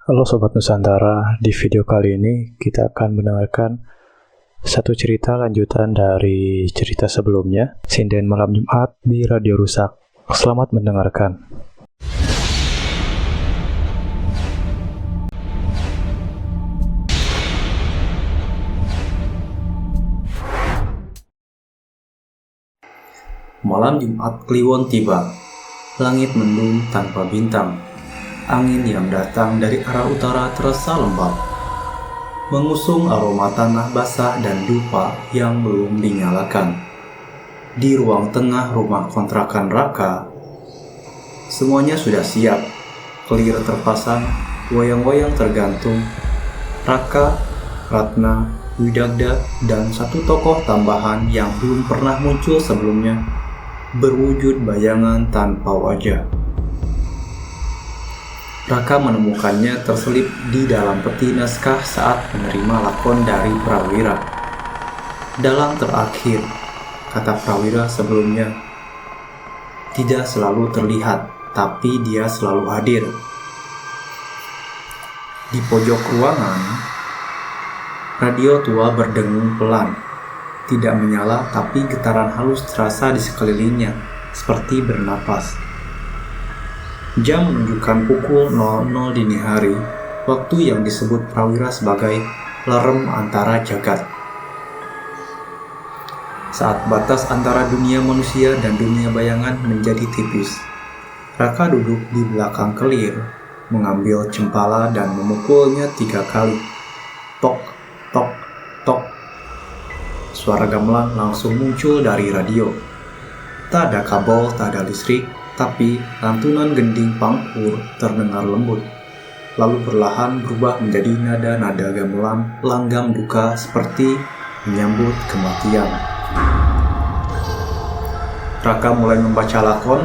Halo Sobat Nusantara, di video kali ini kita akan mendengarkan satu cerita lanjutan dari cerita sebelumnya, Sinden Malam Jumat di Radio Rusak. Selamat mendengarkan. Malam Jumat Kliwon tiba, langit mendung tanpa bintang. Angin yang datang dari arah utara terasa lembab, mengusung aroma tanah basah dan dupa yang belum dinyalakan. Di ruang tengah rumah kontrakan Raka, semuanya sudah siap. Kelir terpasang, wayang-wayang tergantung. Raka, Ratna, Widagda, dan satu tokoh tambahan yang belum pernah muncul sebelumnya berwujud bayangan tanpa wajah. Raka menemukannya terselip di dalam peti naskah saat menerima lakon dari Prawira. Dalang terakhir, kata Prawira sebelumnya, tidak selalu terlihat, tapi dia selalu hadir. Di pojok ruangan, radio tua berdengung pelan. Tidak menyala, tapi getaran halus terasa di sekelilingnya, seperti bernapas. Jam menunjukkan pukul 00 dini hari, waktu yang disebut Prawira sebagai lerem antara jagat. Saat batas antara dunia manusia dan dunia bayangan menjadi tipis, Raka duduk di belakang kelir, mengambil cempala dan memukulnya 3 kali. Tok, tok, tok. Suara gamelan langsung muncul dari radio. Tak ada kabel, tak ada listrik, tapi lantunan gending pangkur terdengar lembut, lalu perlahan berubah menjadi nada-nada gamelan langgam duka seperti menyambut kematian. Raka mulai membaca lakon.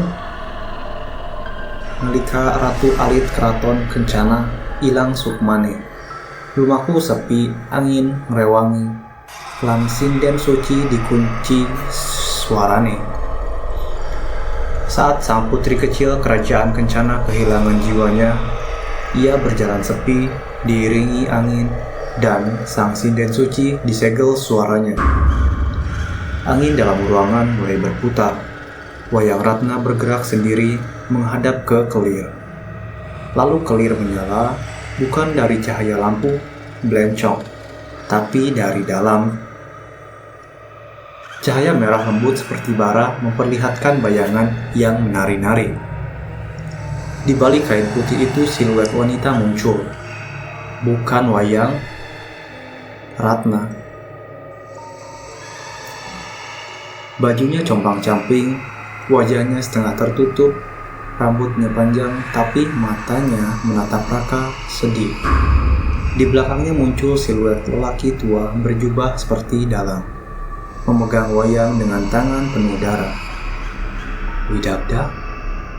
Nalika Ratu Alit Keraton Kencana ilang sukmane, rumahku sepi, angin merewangi, lan sinden suci dikunci suarane. Saat sang putri kecil kerajaan Kencana kehilangan jiwanya, ia berjalan sepi, diiringi angin, dan sang sinden suci disegel suaranya. Angin dalam ruangan mulai berputar. Wayang Ratna bergerak sendiri menghadap ke kelir. Lalu kelir menyala, bukan dari cahaya lampu belencong, tapi dari dalam. Cahaya merah lembut seperti bara memperlihatkan bayangan yang menari-nari. Di balik kain putih itu siluet wanita muncul. Bukan wayang, Ratna. Bajunya compang-camping, wajahnya setengah tertutup, rambutnya panjang, tapi matanya menatap Raka sedih. Di belakangnya muncul siluet lelaki tua berjubah seperti dalang, memegang wayang dengan tangan penuh darah. Widagda,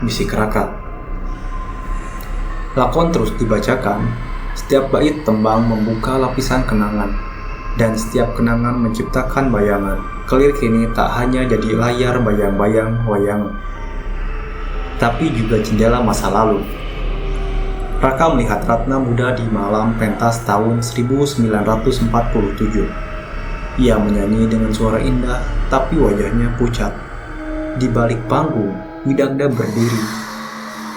bisik Raka. Lakon terus dibacakan. Setiap bait tembang membuka lapisan kenangan, dan setiap kenangan menciptakan bayangan. Kelir kini tak hanya jadi layar bayang-bayang wayangan, tapi juga jendela masa lalu. Raka melihat Ratna muda di malam pentas tahun 1947. Ia menyanyi dengan suara indah, tapi wajahnya pucat. Di balik panggung, Widagda berdiri,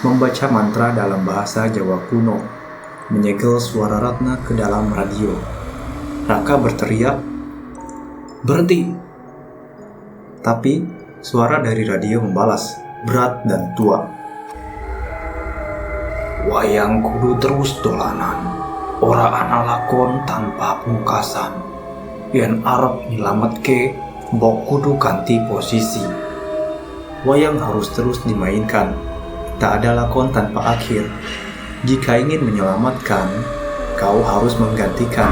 membaca mantra dalam bahasa Jawa kuno, menyegel suara Ratna ke dalam radio. Raka berteriak, "Berhenti!" Tapi suara dari radio membalas, berat dan tua. "Wayang kudu terus dolanan, ora ana lakon tanpa pungkasan. Yen arep nyelametke, mbok kudu ganti posisi. Wayang harus terus dimainkan. Tak ada lakon tanpa akhir. Jika ingin menyelamatkan, kau harus menggantikan."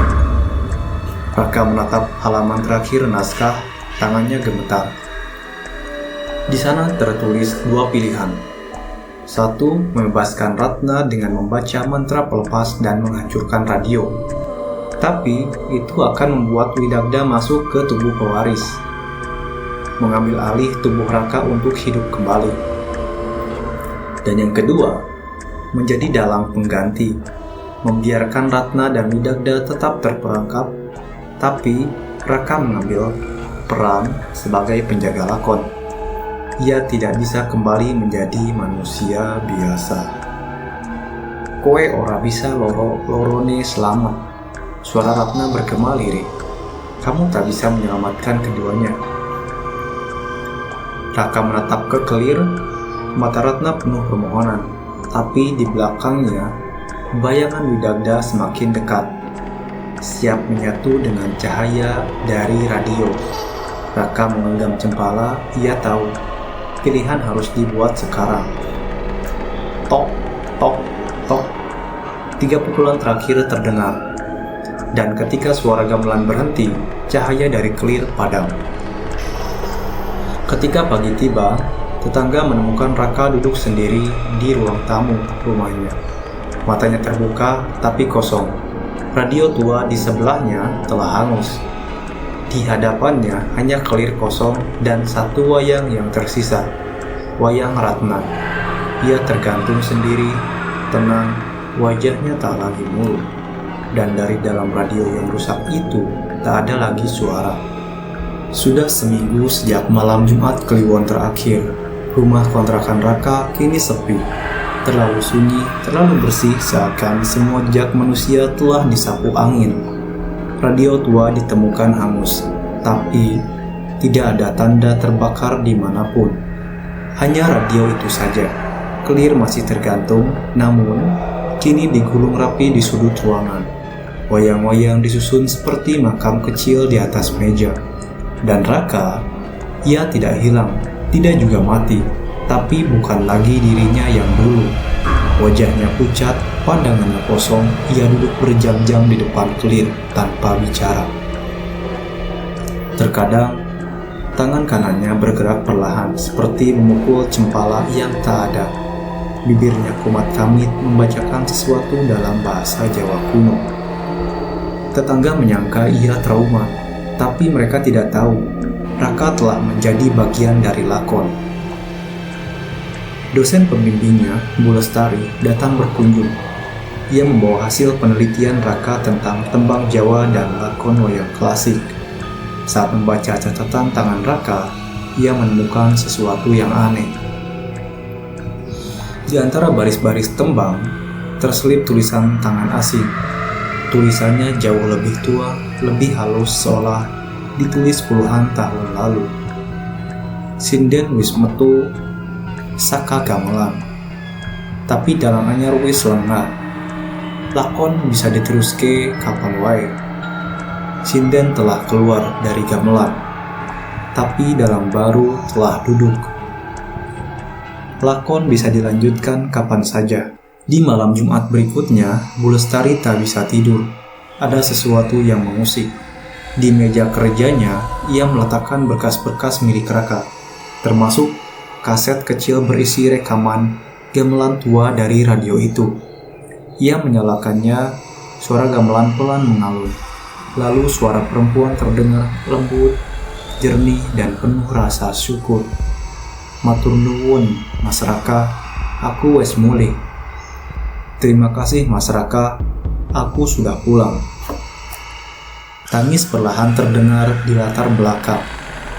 Raka menatap halaman terakhir naskah, tangannya gemetar. Di sana tertulis 2 pilihan. 1. Membebaskan Ratna dengan membaca mantra pelepas dan menghancurkan radio. Tapi itu akan membuat Widagda masuk ke tubuh pewaris, mengambil alih tubuh Raka untuk hidup kembali. Dan yang kedua, menjadi dalang pengganti. membiarkan Ratna dan Widagda tetap terperangkap, tapi Raka mengambil peran sebagai penjaga lakon. Ia tidak bisa kembali menjadi manusia biasa. Kowe ora bisa lorone selamat. Suara Ratna bergema lirik. Kamu tak bisa menyelamatkan keduanya. Raka menatap ke Kelir. Mata Ratna penuh permohonan, tapi di belakangnya bayangan Widagda semakin dekat, siap menyatu dengan cahaya dari radio. Raka menggenggam cempala. Ia tahu pilihan harus dibuat sekarang. Tok, tok, tok. 3 pukulan terakhir terdengar. Dan ketika suara gamelan berhenti, cahaya dari Kelir padam. Ketika pagi tiba, tetangga menemukan Raka duduk sendiri di ruang tamu rumahnya. Matanya terbuka tapi kosong. Radio tua di sebelahnya telah hangus. Di hadapannya hanya Kelir kosong dan satu wayang yang tersisa. Wayang Ratna. Ia tergantung sendiri, tenang, wajahnya tak lagi murung. Dan dari dalam radio yang rusak itu, tak ada lagi suara. Sudah seminggu sejak malam Jumat Kliwon terakhir, rumah kontrakan Raka kini sepi. Terlalu sunyi, terlalu bersih, seakan semua jejak manusia telah disapu angin. Radio tua ditemukan hangus, tapi tidak ada tanda terbakar dimanapun. Hanya radio itu saja. Kelir masih tergantung, namun kini digulung rapi di sudut ruangan. Wayang-wayang disusun seperti makam kecil di atas meja. Dan Raka, ia tidak hilang, tidak juga mati, tapi bukan lagi dirinya yang dulu. Wajahnya pucat, pandangannya kosong, ia duduk berjam-jam di depan Kelir tanpa bicara. Terkadang, tangan kanannya bergerak perlahan seperti memukul cempala yang tak ada. Bibirnya kumat kamit membacakan sesuatu dalam bahasa Jawa kuno. Tetangga menyangka ia trauma, tapi mereka tidak tahu Raka telah menjadi bagian dari lakon. Dosen pembimbingnya, Bu Lestari, datang berkunjung. Ia membawa hasil penelitian Raka tentang tembang Jawa dan lakon wayang klasik. Saat membaca catatan tangan Raka, ia menemukan sesuatu yang aneh. Di antara baris-baris tembang, terselip tulisan tangan asing. Tulisannya jauh lebih tua, lebih halus, seolah ditulis puluhan tahun lalu. Sinden wis metu saka gamelan, tapi dalam anyar wis lengah. Lakon bisa diteruske kapan wae. Sinden telah keluar dari gamelan, tapi dalam baru telah duduk. Lakon bisa dilanjutkan kapan saja. Di malam Jumat berikutnya, Bu Lestari tak bisa tidur. Ada sesuatu yang mengusik. Di meja kerjanya, ia meletakkan berkas-berkas milik Raka, termasuk kaset kecil berisi rekaman gamelan tua dari radio itu. Ia menyalakannya, suara gamelan pelan mengalun. Lalu suara perempuan terdengar lembut, jernih, dan penuh rasa syukur. Matur nuwun, Mas Raka, aku wes mulih. Terima kasih Mas Raka, aku sudah pulang. Tangis perlahan terdengar di latar belakang.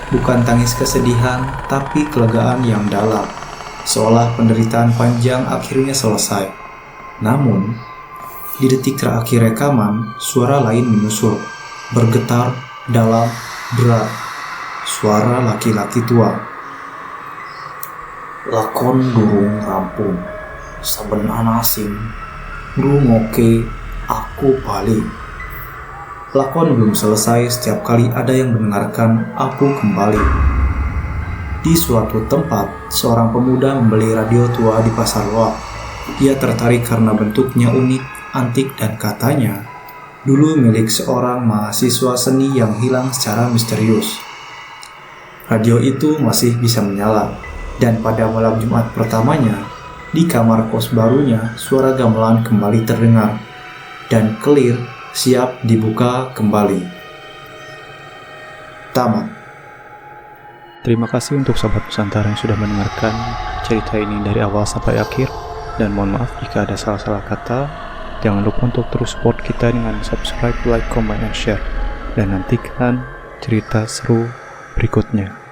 Bukan tangis kesedihan, tapi kelegaan yang dalam. Seolah penderitaan panjang akhirnya selesai. Namun, di detik terakhir rekaman, suara lain menyusul. Bergetar, dalam, berat. Suara laki-laki tua. Lakon durung rampung. Saben ana sing ngrungokke aku bali. Lakon belum selesai, setiap kali ada yang mendengarkan aku kembali. Di suatu tempat, seorang pemuda membeli radio tua di pasar loak. Ia tertarik karena bentuknya unik, antik, dan katanya dulu milik seorang mahasiswa seni yang hilang secara misterius. Radio itu masih bisa menyala, dan pada malam Jumat pertamanya, di kamar kos barunya, suara gamelan kembali terdengar, dan Kelir siap dibuka kembali. Tamat. Terima kasih untuk Sobat Nusantara yang sudah mendengarkan cerita ini dari awal sampai akhir, dan mohon maaf jika ada salah-salah kata. Jangan lupa untuk terus support kita dengan subscribe, like, comment, and share. Dan nantikan cerita seru berikutnya.